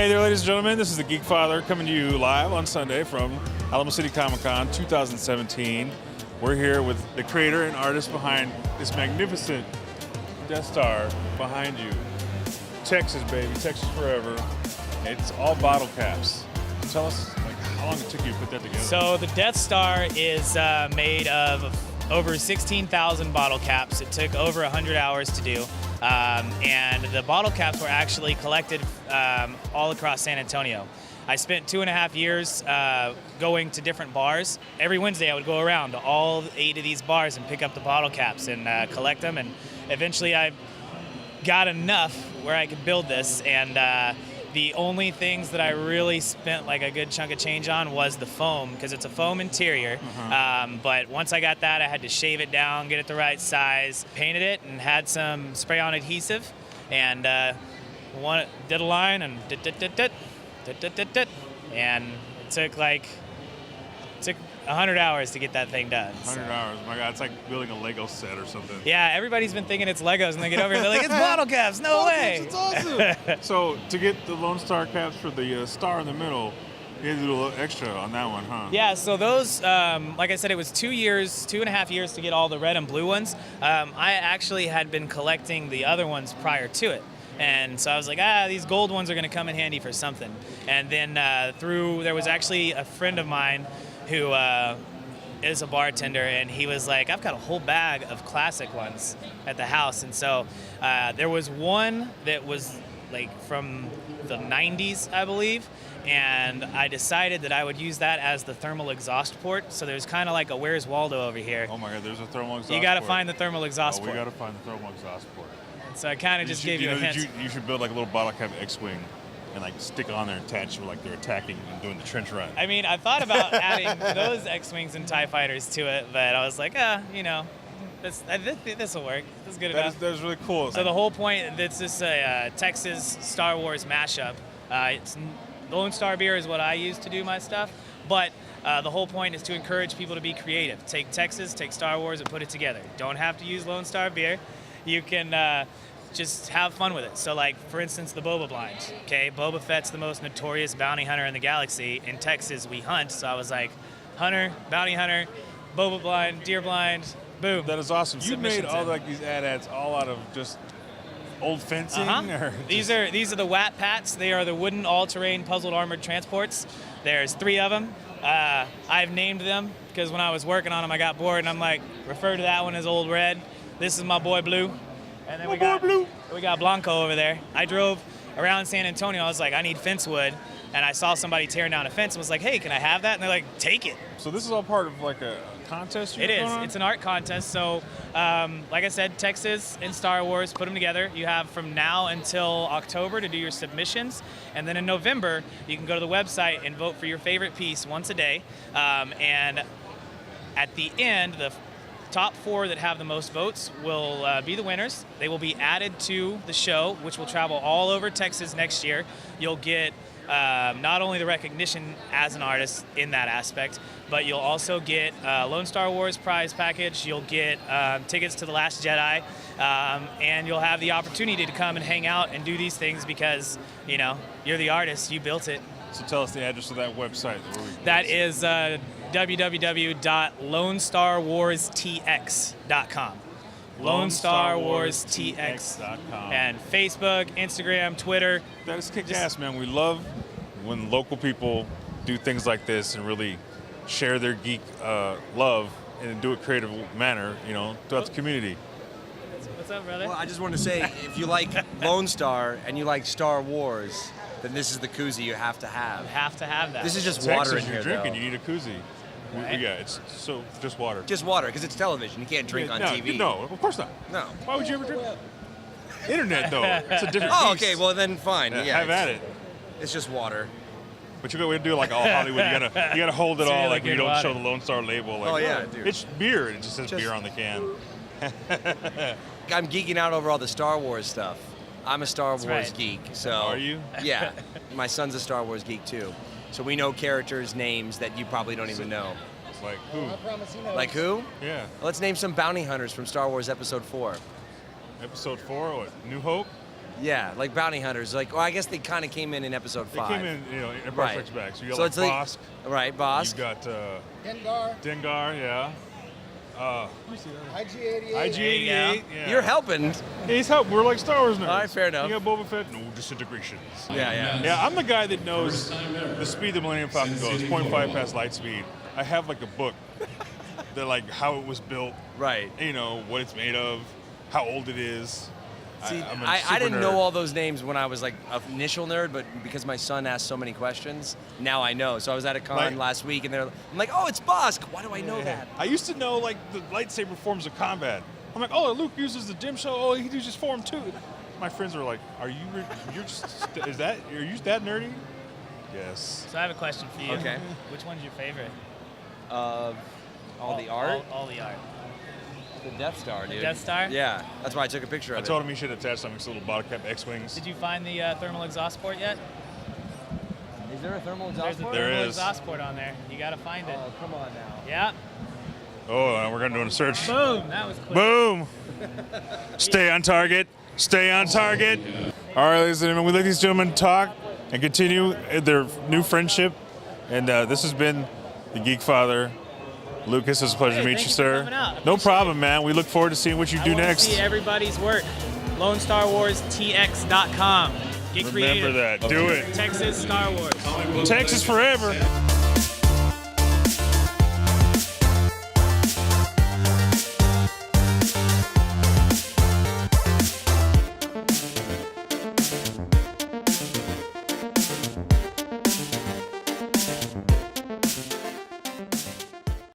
Hey there, ladies and gentlemen. This is the GeekFather coming to you live on Sunday from Alamo City Comic Con 2017. We're here with the creator and artist behind this magnificent Death Star behind you. Texas, baby. Texas forever. It's all bottle caps. Tell us how long it took you to put that together. So the Death Star is made of over 16,000 bottle caps. It took over 100 hours to do. And the bottle caps were actually collected all across San Antonio. I spent 2.5 years going to different bars. Every Wednesday I would go around to all 8 of these bars and pick up the bottle caps and collect them. And eventually I got enough where I could build this. And the only things that I really spent like a good chunk of change on was the foam, because it's a foam interior. But once I got that, I had to shave it down, get it the right size, painted it, and had some spray-on adhesive, and did a line and and it took 100 hours to get that thing done. 100 hours, my God, it's like building a Lego set or something. Yeah, everybo's been thinking it's Legos, and they get over here, they're like, it's bottle caps, no way. It's awesome. So to get the Lone Star caps for the star in the middle, you had to do a little extra on that one, huh? Yeah, so those, like I said, it was 2.5 years to get all the red and blue ones. I actually had been collecting the other ones prior to it. And so I was like, these gold ones are going to come in handy for something. And then there was actually a friend of mine who is a bartender, and he was like, I've got a whole bag of classic ones at the house. And so there was one that was like from the 90s, I believe, and I decided that I would use that as the thermal exhaust port. So there's kind of like a Where's Waldo over here. Oh my God, there's a thermal exhaust port. You got to find the thermal exhaust port. We got to find the thermal exhaust port. So I kind of just gave you a hint. You should build like a little bottle cap X-Wing and like stick on there and attach it like they're attacking and doing the trench run. I mean, I thought about adding those X-Wings and TIE Fighters to it, but I was like, this will work. This is good enough. That's really cool. So the whole point, this is a Texas Star Wars mashup. It's Lone Star beer is what I use to do my stuff, but the whole point is to encourage people to be creative. Take Texas, take Star Wars, and put it together. Don't have to use Lone Star beer. You can just have fun with it. So like, for instance, the Boba blind, okay? Boba Fett's the most notorious bounty hunter in the galaxy. In Texas, we hunt, so I was like, hunter, bounty hunter, Boba blind, deer blind, boom. That is awesome. You made all like these ads all out of just old fencing? Or these are the Wat Pats. They are the wooden all-terrain puzzled armored transports. There's 3 of them. I've named them because when I was working on them, I got bored, and I'm like, refer to that one as Old Red. This is my boy Blue. And then we got Blanco over there. I drove around San Antonio. I was like, I need fence wood. And I saw somebody tearing down a fence and was like, hey, can I have that? And they're like, take it. So this is all part of like a contest you're going on? It is. It's an art contest. So like I said, Texas and Star Wars, put them together. You have from now until October to do your submissions. And then in November, you can go to the website and vote for your favorite piece once a day. And at the end, the top 4 that have the most votes will be the winners. They will be added to the show, which will travel all over Texas next year. You'll get not only the recognition as an artist in that aspect, but you'll also get Lone Star Wars prize package. You'll get tickets to The Last Jedi, and you'll have the opportunity to come and hang out and do these things because, you're the artist, you built it. So tell us the address of that website. That is www.lonestarwarstx.com. LoneStarWarsTX.com. And Facebook, Instagram, Twitter. That is kick-ass, man. We love when local people do things like this and really share their geek love and do it creative manner, throughout the community. What's up, brother? Well, I just wanted to say, if you like Lone Star and you like Star Wars, then this is the koozie you have to have. You have to have that. This is just Texas, water in here, you're drinking, though. you need a koozie. Right? Yeah, it's just water. Just water, because it's television. You can't drink on TV. No, of course not. No. Why would you ever drink? Internet, though. It's a different Oh, beast. okay, well then fine. Yeah, have at it. It's just water. But we do like all Hollywood. You gotta hold it all, like you don't show the Lone Star label. Like, oh yeah, dude. It's beer. It just says beer on the can. I'm geeking out over all the Star Wars stuff. I'm a Star Wars geek. So are you? Yeah. My son's a Star Wars geek too. So we know characters' names that you probably don't even know. Like who? Like who? Yeah. Let's name some bounty hunters from Star Wars Episode 4. Episode 4, what? New Hope? Yeah, like bounty hunters. Like, well, I guess they kind of came in episode 5. They came in, you know, in Right. Strikes Back. So you got So like it's like- Bosk. Right, Bosk. You got Dengar, Dengar, yeah. IG-88. IG-88, yeah. You're helping. He's helping. We're like Star Wars nerds. All right, fair enough. You got Boba Fett, no disintegrations. Yeah. Yeah, I'm the guy that knows the speed the Millennium Falcon goes, 0.5 past light speed. I have like a book that like how it was built, Right. you know, what it's made of, how old it is. See, I'm a I super didn't nerd. know all those names when I was like an initial nerd, but because my son asked so many questions, now I know. So I was at a con Like- last week, and I'm like, oh, it's Bosk. Why do I know that? I used to know like the lightsaber forms of combat. I'm like, oh, Luke uses the dim show. Oh, he uses form too. My friends are like, are you? You're just. Is that? Are you that nerdy? Yes. So I have a question for you. Okay. Which one's your favorite? All the art? All the art. The Death Star, dude. Death Star? Yeah, that's why I took a picture I of told it. him he should attach something to little bottle cap X-wings. Did you find the thermal exhaust port yet? Is there a thermal There's exhaust a port? There thermal is. exhaust port on there. You gotta find it. Oh, come on now. Yeah. Oh, we're gonna do a search. Boom. That was quick. Boom. Stay on target. Stay on target. All right, ladies and gentlemen, we let these gentlemen talk and continue their new friendship. And this has been the GeekFather. Lucas, it's a pleasure to meet thank you, you for sir. coming out. No Appreciate problem, man. We look forward to seeing what you I do wanna next. see everybody's work. LoneStarWarsTX.com. Get Remember creative. that. Do it. Texas Star Wars. Texas forever.